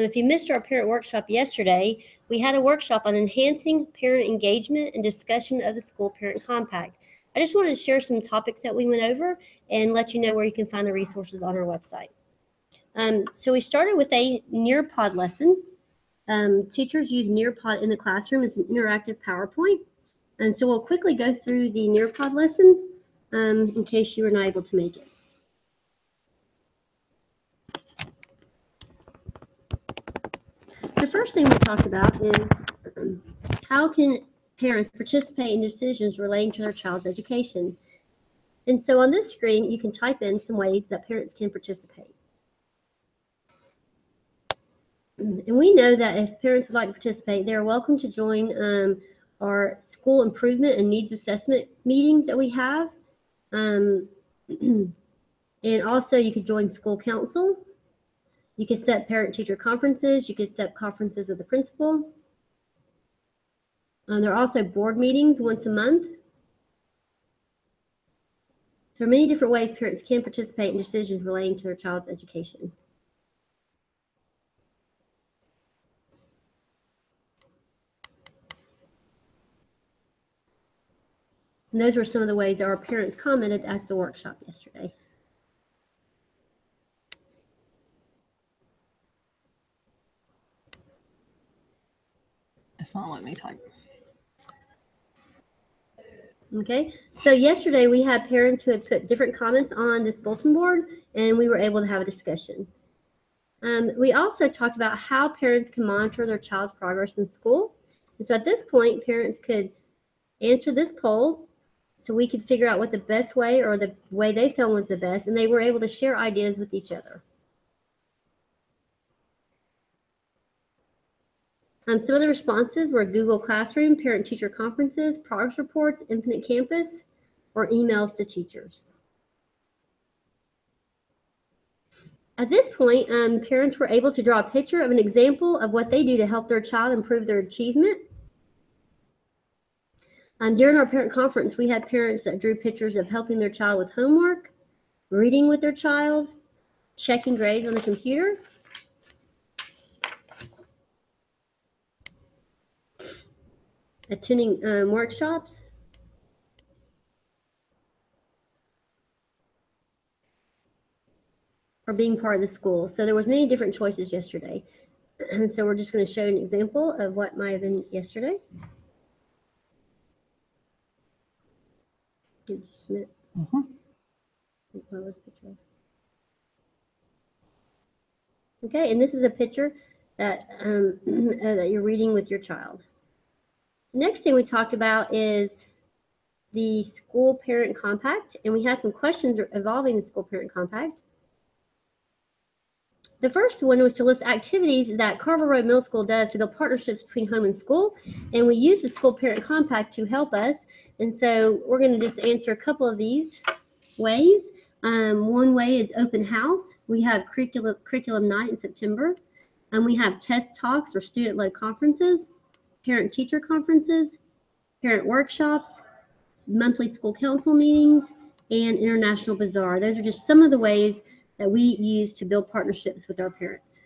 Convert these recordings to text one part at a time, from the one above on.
If you missed our parent workshop yesterday, we had a workshop on enhancing parent engagement and discussion of the school parent compact. I just wanted to share some topics that we went over and let you know where you can find the resources on our website. So we started with a Nearpod lesson. Teachers use Nearpod in the classroom as an interactive PowerPoint. And so we'll quickly go through the Nearpod lesson in case you were not able to make it. The first thing we talked about is how can parents participate in decisions relating to their child's education. And so on this screen, you can type in some ways that parents can participate. And we know that if parents would like to participate, they're welcome to join our school improvement and needs assessment meetings that we have. And also you could join school council. You could set parent-teacher conferences. You could set conferences with the principal. There are also board meetings once a month. There are many different ways parents can participate in decisions relating to their child's education. And those were some of the ways our parents commented at the workshop yesterday. It's not letting me type. Okay, so yesterday we had parents who had put different comments on this bulletin board, and we were able to have a discussion. We also talked about how parents can monitor their child's progress in school. And so at this point, parents could answer this poll so we could figure out what the best way or the way they felt was the best, and they were able to share ideas with each other. Some of the responses were Google Classroom, parent-teacher conferences, progress reports, Infinite Campus, or emails to teachers. At this point, parents were able to draw a picture of an example of what they do to help their child improve their achievement. During our parent conference, we had parents that drew pictures of helping their child with homework, reading with their child, checking grades on the computer. Attending workshops. Or being part of the school. So there was many different choices yesterday. And so we're just going to show an example of what might have been yesterday. Just a minute. Okay, and this is a picture that, that you're reading with your child. Next thing we talked about is the school parent compact, and we had some questions involving the school parent compact. The first one was to list activities that Carver Road Middle School does to build partnerships between home and school, and we use the school parent compact to help us. And so we're going to just answer a couple of these ways. One way is open house. We have curriculum night in September, and we have test talks or student-led conferences, parent-teacher conferences, parent workshops, monthly school council meetings, and international bazaar. Those are just some of the ways that we use to build partnerships with our parents.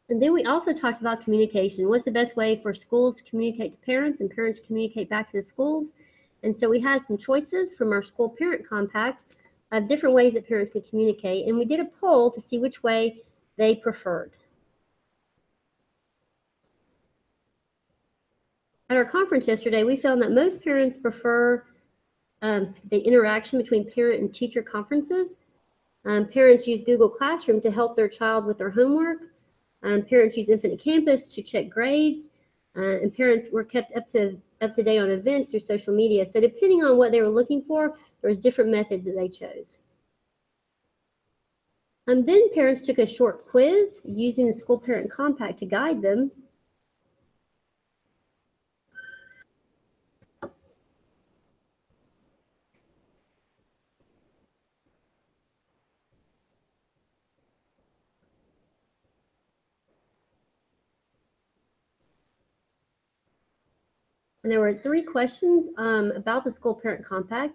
And then we also talked about communication. What's the best way for schools to communicate to parents and parents to communicate back to the schools? And so we had some choices from our school parent compact of different ways that parents could communicate. And we did a poll to see which way they preferred. At our conference yesterday, we found that most parents prefer the interaction between parent and teacher conferences. Parents use Google Classroom to help their child with their homework. Parents use Infinite Campus to check grades, and parents were kept up to date on events through social media. So depending on what they were looking for, there was different methods that they chose. Then parents took a short quiz using the school parent compact to guide them. And there were 3 questions about the School Parent Compact,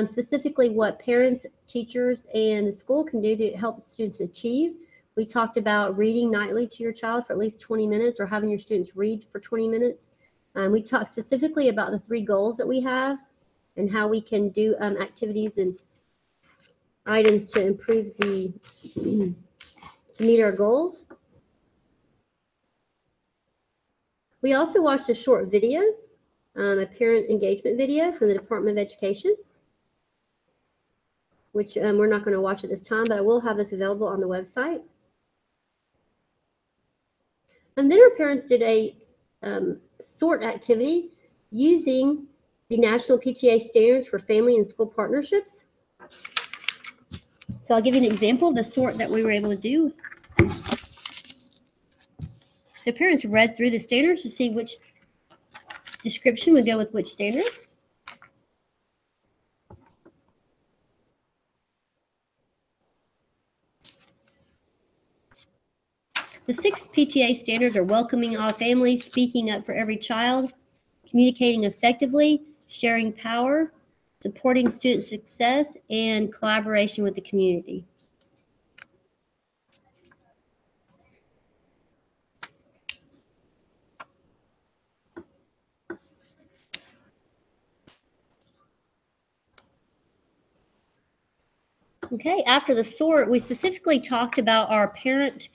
specifically what parents, teachers, and the school can do to help students achieve. We talked about reading nightly to your child for at least 20 minutes or having your students read for 20 minutes. We talked specifically about the 3 goals that we have and how we can do activities and items to improve to meet our goals. We also watched a short video, a parent engagement video from the Department of Education, which we're not going to watch at this time, but I will have this available on the website. And then our parents did a sort activity using the National PTA Standards for Family and School Partnerships. So I'll give you an example of the sort that we were able to do. So parents read through the standards to see which description would go with which standard. The 6 PTA standards are welcoming all families, speaking up for every child, communicating effectively, sharing power, supporting student success, and collaboration with the community. Okay, after the sort, we specifically talked about our parent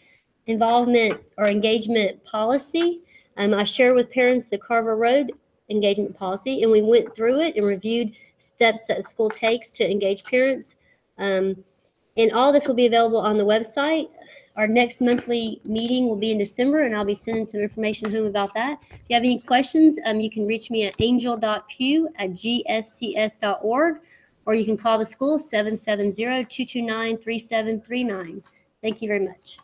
involvement or engagement policy. I shared with parents the Carver Road engagement policy, and we went through it and reviewed steps that the school takes to engage parents. And all this will be available on the website. Our next monthly meeting will be in December, and I'll be sending some information home about that. If you have any questions, you can reach me at angel.pugh@gscs.org, or you can call the school 770-229-3739. Thank you very much.